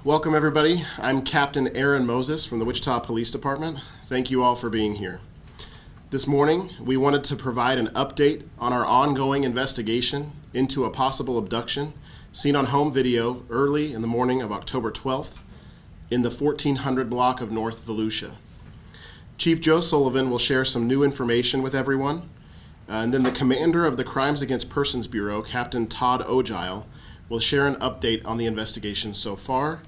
Welcome everybody. I'm Captain Aaron Moses from the Wichita Police Department. Thank you all for being here. This morning, we wanted to provide an update on our ongoing investigation into a possible abduction seen on home video early in the morning of October 12th in the 1400 block of North Volusia. Chief Joe Sullivan will share some new information with everyone, and then the commander of the Crimes Against Persons Bureau, Captain Todd Ogile, will share an update on the investigation so far,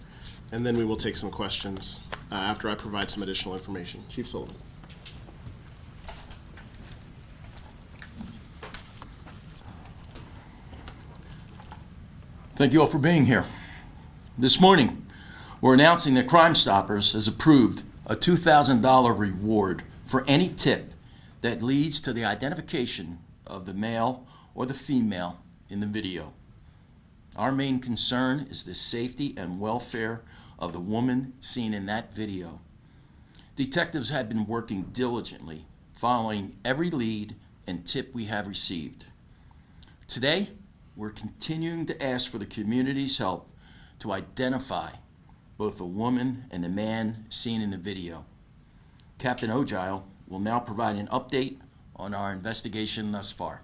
and then we will take some questions after I provide some additional information. Chief Sullivan. Thank you all for being here. This morning, we're announcing that Crime Stoppers has approved a $2,000 reward for any tip that leads to the identification of the male or the female in the video. Our main concern is the safety and welfare of the woman seen in that video. Detectives have been working diligently, following every lead and tip we have received. Today, we're continuing to ask for the community's help to identify both the woman and the man seen in the video. Captain Ogile will now provide an update on our investigation thus far.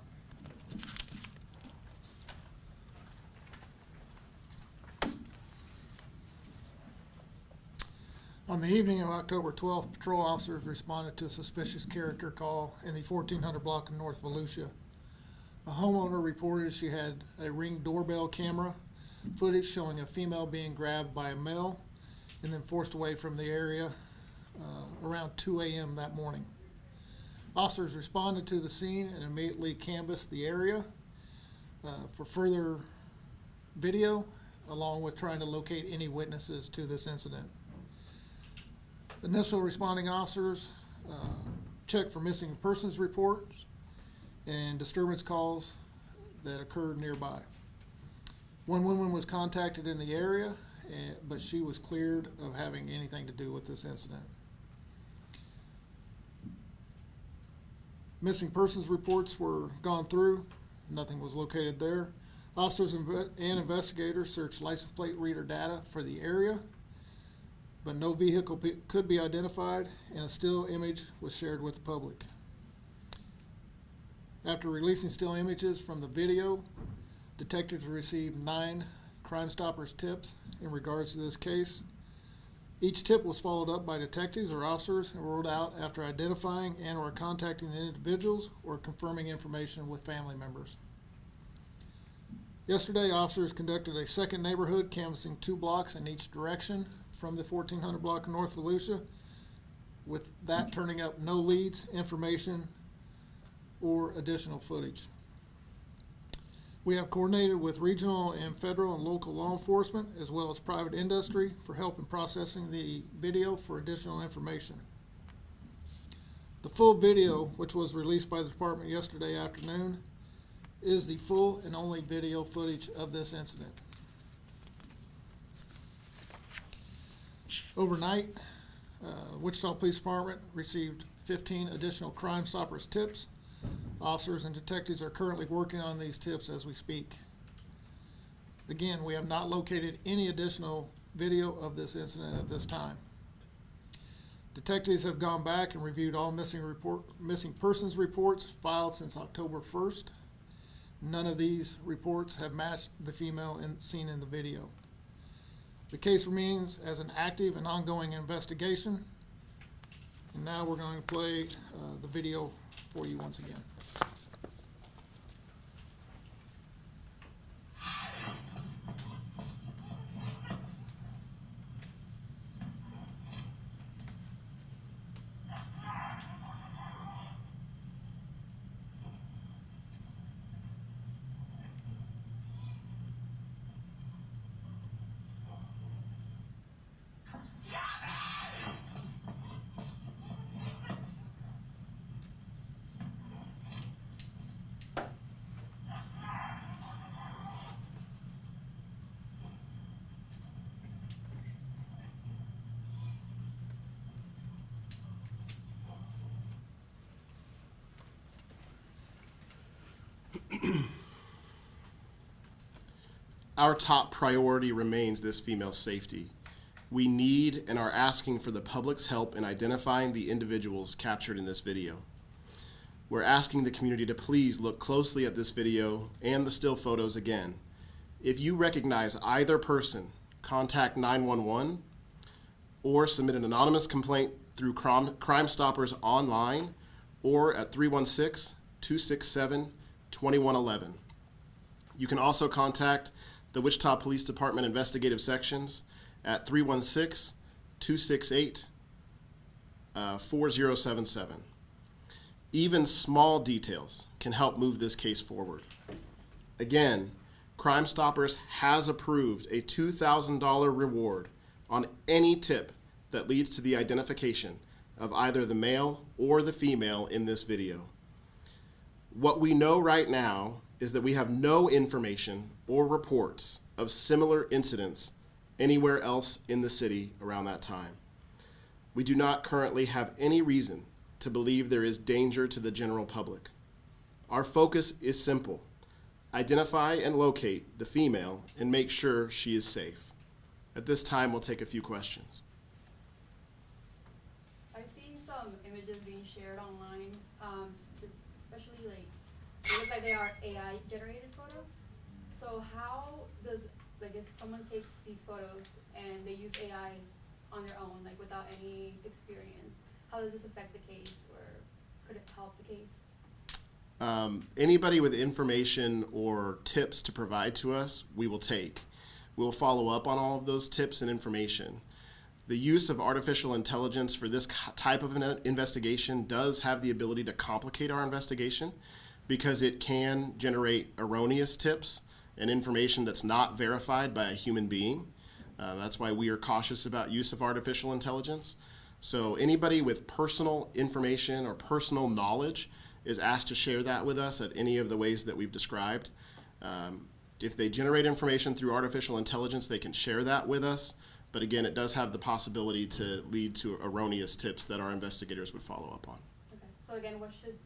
On the evening of October 12th, patrol officers responded to a suspicious character call in the 1400 block of North Volusia. A homeowner reported she had a Ring doorbell camera footage showing a female being grabbed by a male and then forced away from the area around 2 a.m. that morning. Officers responded to the scene and immediately canvassed the area for further video, along with trying to locate any witnesses to this incident. Initial responding officers checked for missing persons reports and disturbance calls that occurred nearby. One woman was contacted in the area, but she was cleared of having anything to do with this incident. Missing persons reports were gone through. Nothing was located there. Officers and investigators searched license plate reader data for the area, but no vehicle could be identified, and a still image was shared with the public. After releasing still images from the video, detectives received 9 Crime Stoppers tips in regards to this case. Each tip was followed up by detectives or officers and rolled out after identifying and or contacting the individuals or confirming information with family members. Yesterday, officers conducted a second neighborhood canvassing 2 blocks in each direction from the 1400 block of North Volusia, with that turning up no leads, information, or additional footage. We have coordinated with regional and federal and local law enforcement as well as private industry for help in processing the video for additional information. The full video, which was released by the department yesterday afternoon, is the full and only video footage of this incident. Overnight, Wichita Police Department received 15 additional Crime Stoppers tips. Officers and detectives are currently working on these tips as we speak. Again, we have not located any additional video of this incident at this time. Detectives have gone back and reviewed all missing persons reports filed since October 1st. None of these reports have matched the female seen in the video. The case remains as an active and ongoing investigation. And now we're going to play the video for you once again. Our top priority remains this female's safety. We need and are asking for the public's help in identifying the individuals captured in this video. We're asking the community to please look closely at this video and the still photos again. If you recognize either person, contact 911 or submit an anonymous complaint through Crime Stoppers online or at 316-267-2111. You can also contact the Wichita Police Department Investigative Sections at 316-268-4077. Even small details can help move this case forward. Again, Crime Stoppers has approved a $2,000 reward on any tip that leads to the identification of either the male or the female in this video. What we know right now is that we have no information or reports of similar incidents anywhere else in the city around that time. We do not currently have any reason to believe there is danger to the general public. Our focus is simple: identify and locate the female and make sure she is safe. At this time, we'll take a few questions. I've seen some images being shared online, especially like they look like they are AI generated photos. So how does, like, if someone takes these photos and they use AI on their own, like without any experience, how does this affect the case, or could it help the case? Anybody with information or tips to provide to us, we will take. We'll follow up on all of those tips and information. The use of artificial intelligence for this type of an investigation does have the ability to complicate our investigation because it can generate erroneous tips and information that's not verified by a human being. That's why we are cautious about use of artificial intelligence. So anybody with personal information or personal knowledge is asked to share that with us at any of the ways that we've described. If they generate information through artificial intelligence, they can share that with us. But again, it does have the possibility to lead to erroneous tips that our investigators would follow up on. Okay. So again, what should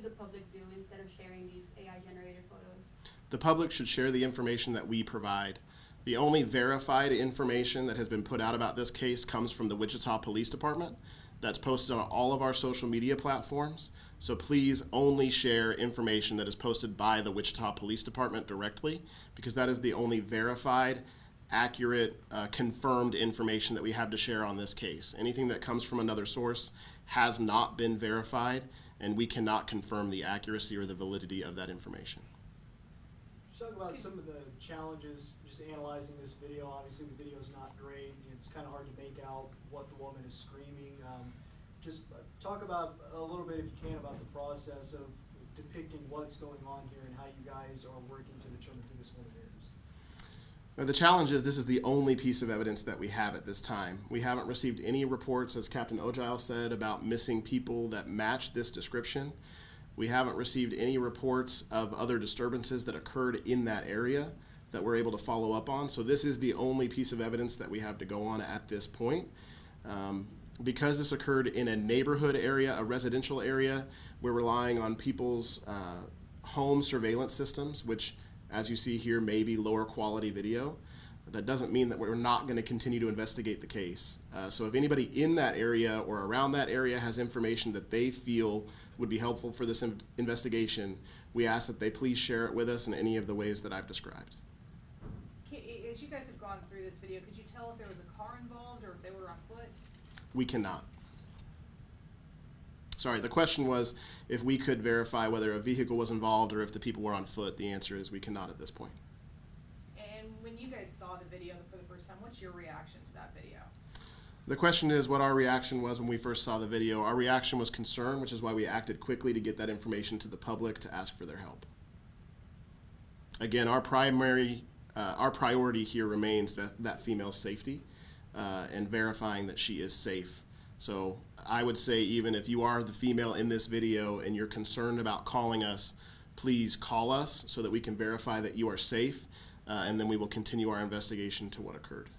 the public do instead of sharing these AI generated photos? The public should share the information that we provide. The only verified information that has been put out about this case comes from the Wichita Police Department. That's posted on all of our social media platforms. So please only share information that is posted by the Wichita Police Department directly, because that is the only verified, accurate, confirmed information that we have to share on this case. Anything that comes from another source has not been verified, and we cannot confirm the accuracy or the validity of that information. Talk about some of the challenges just analyzing this video. Obviously the video is not great. It's kind of hard to make out what the woman is screaming. Just talk about a little bit, if you can, about the process of depicting what's going on here and how you guys are working to determine who this woman is. Now, the challenge is this is the only piece of evidence that we have at this time. We haven't received any reports, as Captain Ogile said, about missing people that match this description. We haven't received any reports of other disturbances that occurred in that area that we're able to follow up on. So this is the only piece of evidence that we have to go on at this point. Because this occurred in a neighborhood area, a residential area, we're relying on people's home surveillance systems, which, as you see here, may be lower quality video. That doesn't mean that we're not going to continue to investigate the case. So if anybody in that area or around that area has information that they feel would be helpful for this investigation, we ask that they please share it with us in any of the ways that I've described. As you guys have gone through this video, could you tell if there was a car involved or if they were on foot? We cannot. Sorry, the question was if we could verify whether a vehicle was involved or if the people were on foot. The answer is we cannot at this point. And when you guys saw the video for the first time, what's your reaction to that video? The question is what our reaction was when we first saw the video. Our reaction was concern, which is why we acted quickly to get that information to the public to ask for their help. Again, our priority here remains that female's safety and verifying that she is safe. So I would say, even if you are the female in this video and you're concerned about calling us, please call us so that we can verify that you are safe, and then we will continue our investigation to what occurred.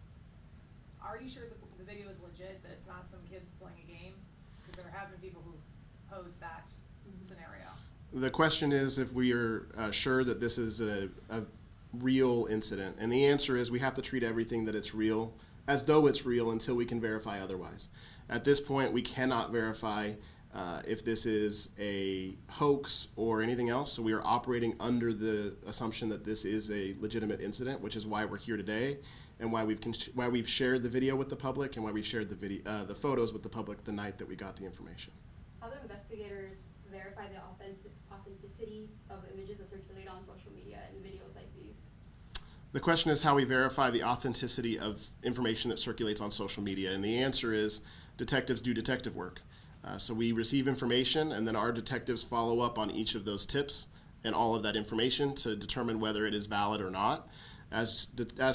Are you sure the video is legit, that it's not some kids playing a game? Because there have been people who've posed that scenario. The question is if we are sure that this is a real incident, and the answer is we have to treat everything that it's real as though it's real until we can verify otherwise. At this point, we cannot verify if this is a hoax or anything else, so we are operating under the assumption that this is a legitimate incident, which is why we're here today, and why we've shared the video with the public, and why we shared the photos with the public the night that we got the information. How do investigators verify the authenticity of images that circulate on social media and videos like these? The question is how we verify the authenticity of information that circulates on social media, and the answer is detectives do detective work. So we receive information, and then our detectives follow up on each of those tips and all of that information to determine whether it is valid or not. As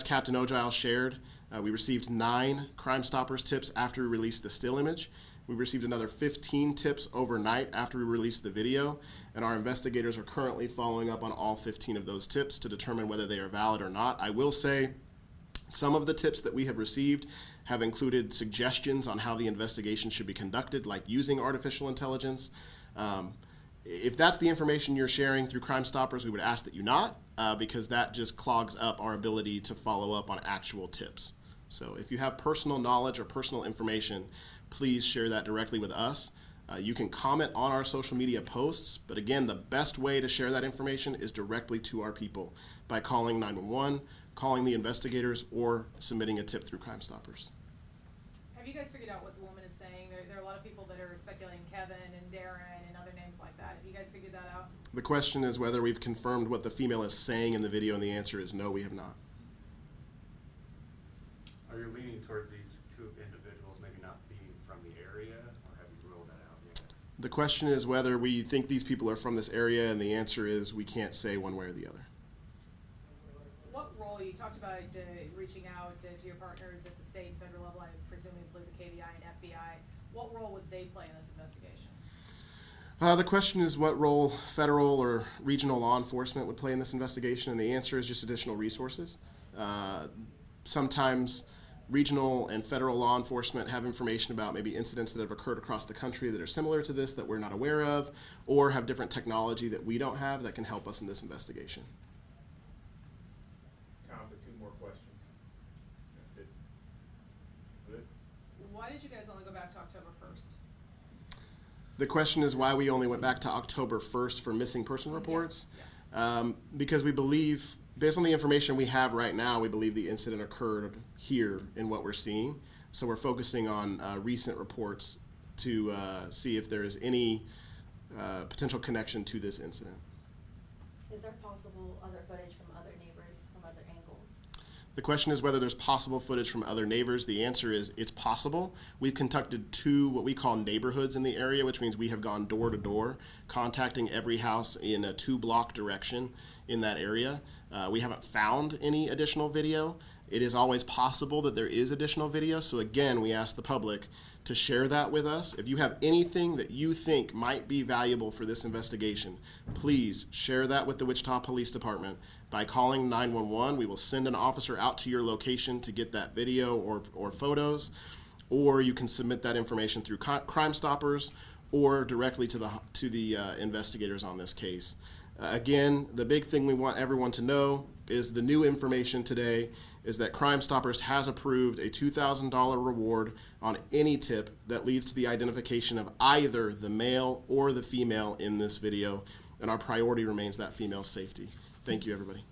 Captain Ogile shared, we received 9 Crime Stoppers tips after we released the still image. We received another 15 tips overnight after we released the video, and our investigators are currently following up on all 15 of those tips to determine whether they are valid or not. I will say some of the tips that we have received have included suggestions on how the investigation should be conducted, like using artificial intelligence. If that's the information you're sharing through Crime Stoppers, we would ask that you not, because that just clogs up our ability to follow up on actual tips. So if you have personal knowledge or personal information, please share that directly with us. You can comment on our social media posts, but again, the best way to share that information is directly to our people by calling 911, calling the investigators, or submitting a tip through Crime Stoppers. Have you guys figured out what the woman is saying? There are a lot of people that are speculating Kevin and Darren and other names like that. Have you guys figured that out? The question is whether we've confirmed what the female is saying in the video, and the answer is no, we have not. Are you leaning towards these 2 individuals maybe not being from the area, or have you ruled that out yet? The question is whether we think these people are from this area, and the answer is we can't say one way or the other. What role, you talked about reaching out to your partners at the state and federal level, I presume include the KBI and FBI. What role would they play in this investigation? The question is what role federal or regional law enforcement would play in this investigation, and the answer is just additional resources. Sometimes regional and federal law enforcement have information about maybe incidents that have occurred across the country that are similar to this that we're not aware of, or have different technology that we don't have that can help us in this investigation. Time for 2 more questions. That's it. Good? Why did you guys only go back to October 1st? The question is why we only went back to October 1st for missing person reports. Yes. Because we believe, based on the information we have right now, we believe the incident occurred here in what we're seeing. So we're focusing on recent reports to see if there is any potential connection to this incident. Is there possible other footage from other neighbors from other angles? The question is whether there's possible footage from other neighbors. The answer is it's possible. We've conducted 2 what we call neighborhoods in the area, which means we have gone door to door, contacting every house in a 2-block direction in that area. We haven't found any additional video. It is always possible that there is additional video, so again, we ask the public to share that with us. If you have anything that you think might be valuable for this investigation, please share that with the Wichita Police Department by calling 911. We will send an officer out to your location to get that video or photos, or you can submit that information through Crime Stoppers or directly to the investigators on this case. Again, the big thing we want everyone to know is the new information today is that Crime Stoppers has approved a $2,000 reward on any tip that leads to the identification of either the male or the female in this video, and our priority remains that female's safety. Thank you, everybody.